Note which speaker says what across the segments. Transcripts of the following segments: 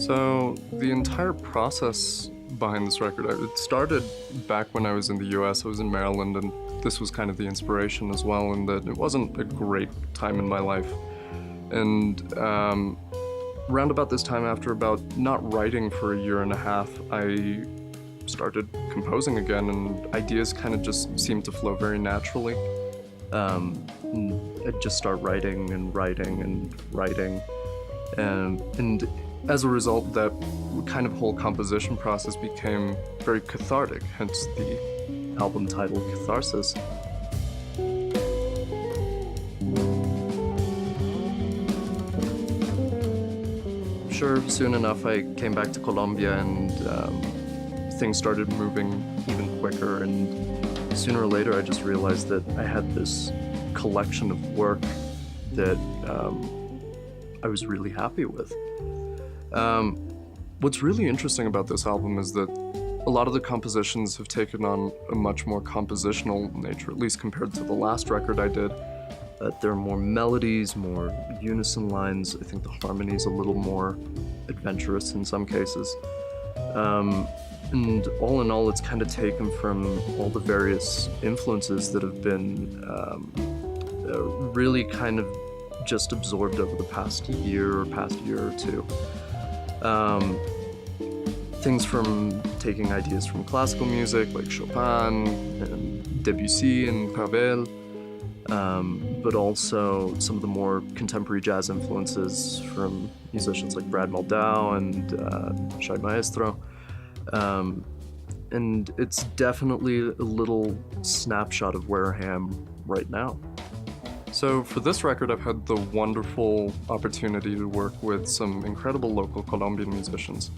Speaker 1: So the entire process behind this record, it started back when I was in the US. I was in Maryland, and this was kind of the inspiration as well, in that it wasn't a great time in my life. And round about this time, after about not writing for a year and a half, I started composing again, and ideas kind of just seemed to flow very naturally. I'd just start writing and writing and writing, and as a result, that kind of whole composition process became very cathartic, hence the album title Catharsis. Sure, soon enough I came back to Colombia, and things started moving even quicker, and sooner or later I just realized that I had this collection of work that I was really happy with. What's really interesting about this album is that a lot of the compositions have taken on a much more compositional nature, at least compared to the last record I did. There are more melodies, more unison lines. I think the harmony is a little more adventurous in some cases. And all in all, it's kind of taken from all the various influences that have been really kind of just absorbed over the past year or two. Things from taking ideas from classical music like Chopin and Debussy and Ravel, but also some of the more contemporary jazz influences from musicians like Brad Mehldau and Shai Maestro. And it's definitely a little snapshot of where I am right now. So for this record, I've had the wonderful opportunity to work with some incredible local Colombian musicians.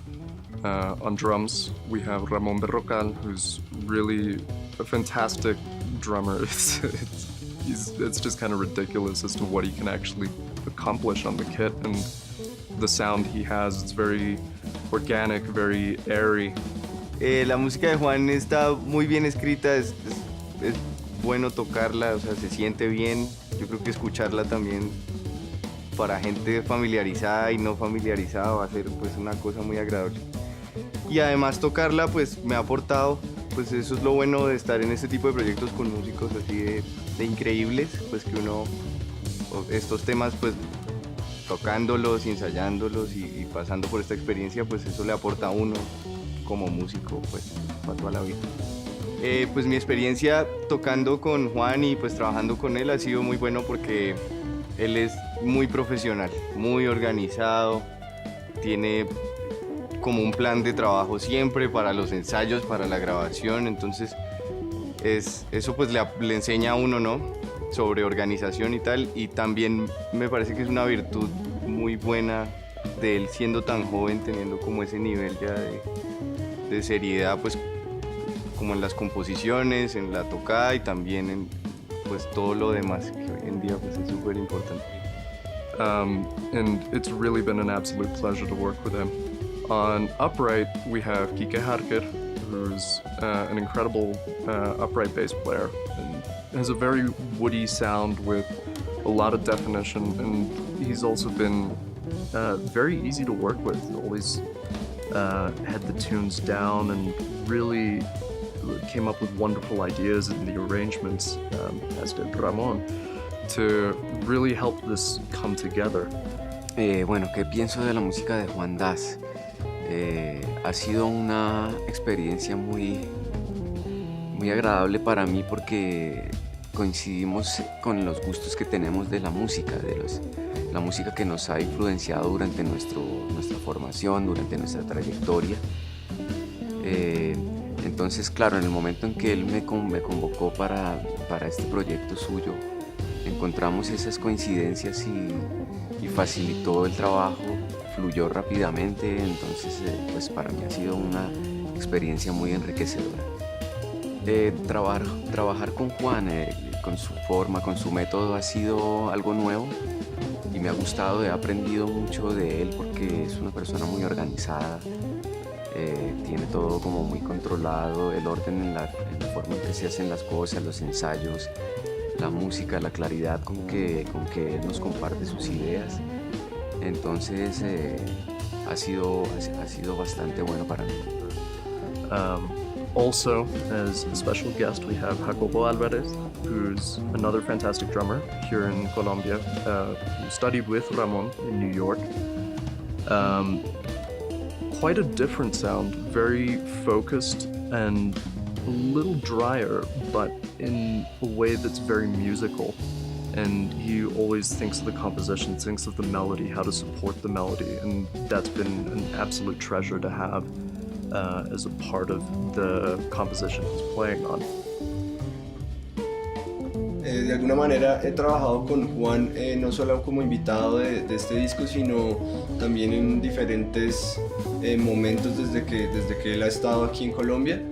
Speaker 1: On drums, we have Ramón Berrocal, who's really a fantastic drummer. It's just kind of ridiculous as to what he can actually accomplish on the kit, and the sound he has, it's very organic, very airy.
Speaker 2: La música de Juan está muy bien escrita, es bueno tocarla, o sea, se siente bien. Yo creo que escucharla también para gente familiarizada y no familiarizada va a ser pues una cosa muy agradable. Y además tocarla pues me ha aportado, pues eso es lo bueno de estar en este tipo de proyectos con músicos así de increíbles, pues que uno estos temas pues tocándolos, ensayándolos y pasando por esta experiencia, pues eso le aporta a uno como músico pues para toda la vida. Pues mi experiencia tocando con Juan y pues trabajando con él ha sido muy bueno porque él es muy profesional, muy organizado, tiene como un plan de trabajo siempre para los ensayos, para la grabación, entonces eso pues le enseña a uno, ¿no? Sobre organización y tal, y también me parece que es una virtud muy buena de él siendo tan joven, teniendo como ese nivel ya de seriedad, pues como en las composiciones, en la tocada y también en pues todo lo demás que hoy en día pues es súper importante.
Speaker 1: And it's really been an absolute pleasure to work with him. On upright, we have Kike Harker, who's an incredible upright bass player and has a very woody sound with a lot of definition, and he's also been very easy to work with. Always had the tunes down and really came up with wonderful ideas in the arrangements, as did Ramón, to really help this come together.
Speaker 3: Bueno, ¿qué pienso de la música de Juan Dhas? Ha sido una experiencia muy agradable para mí porque coincidimos con los gustos que tenemos de la música, la música que nos ha influenciado durante nuestra formación, durante nuestra trayectoria. Entonces, claro, en el momento en que él me convocó para este proyecto suyo, encontramos esas coincidencias y facilitó el trabajo, fluyó rápidamente, entonces pues para mí ha sido una experiencia muy enriquecedora. Trabajar con Juan, con su forma, con su método ha sido algo nuevo y me ha gustado, he aprendido mucho de él porque es una persona muy organizada, tiene todo como muy controlado, el orden en la forma en que se hacen las cosas, los ensayos, la música, la claridad con que él nos comparte sus ideas. Entonces ha sido bastante bueno para mí.
Speaker 1: Also, as a special guest, we have Jacobo Álvarez, who's another fantastic drummer here in Colombia, who studied with Ramón in New York. Quite a different sound, very focused and a little drier, but in a way that's very musical. And he always thinks of the composition, thinks of the melody, how to support the melody, and that's been an absolute treasure to have as a part of the composition he's playing on.
Speaker 4: De alguna manera he trabajado con Juan no solo como invitado de este disco, sino también en diferentes momentos desde que él ha estado aquí en Colombia.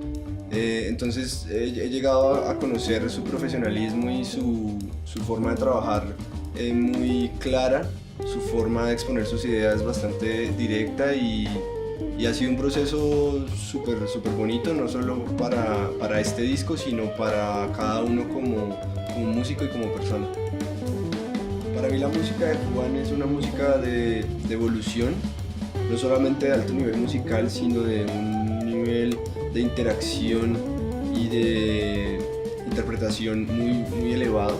Speaker 4: Entonces he llegado a conocer su profesionalismo y su forma de trabajar muy clara, su forma de exponer sus ideas bastante directa y ha sido un proceso súper bonito, no solo para este disco, sino para cada uno como músico y como persona. Para mí la música de Juan es una música de evolución, no solamente de alto nivel musical, sino de un nivel de interacción y de interpretación muy elevado,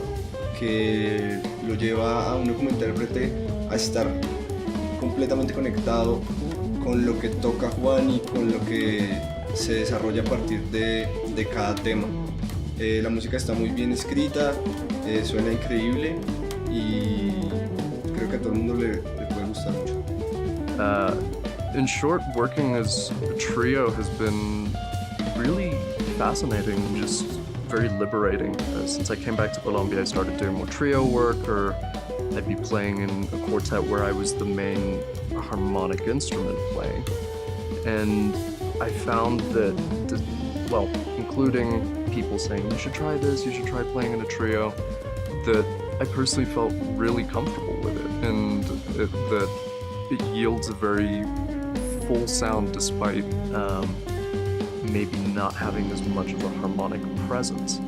Speaker 4: que lo lleva a uno como intérprete a estar completamente conectado con lo que toca Juan y con lo que se desarrolla a partir de cada tema. La música está muy bien escrita, suena increíble y creo que a todo el mundo le puede gustar mucho.
Speaker 1: In short, working as a trio has been really fascinating and just very liberating. Since I came back to Colombia, I started doing more trio work, or I'd be playing in a quartet where I was the main harmonic instrument playing. And I found that, well, including people saying, you should try this, you should try playing in a trio, that I personally felt really comfortable with it, and that it yields a very full sound despite maybe not having as much of a harmonic presence.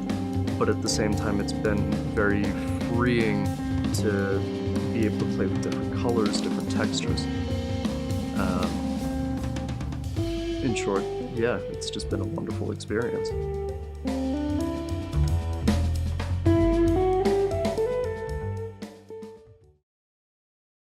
Speaker 1: But at the same time, it's been very freeing to be able to play with different colors, different textures. In short, yeah, it's just been a wonderful experience.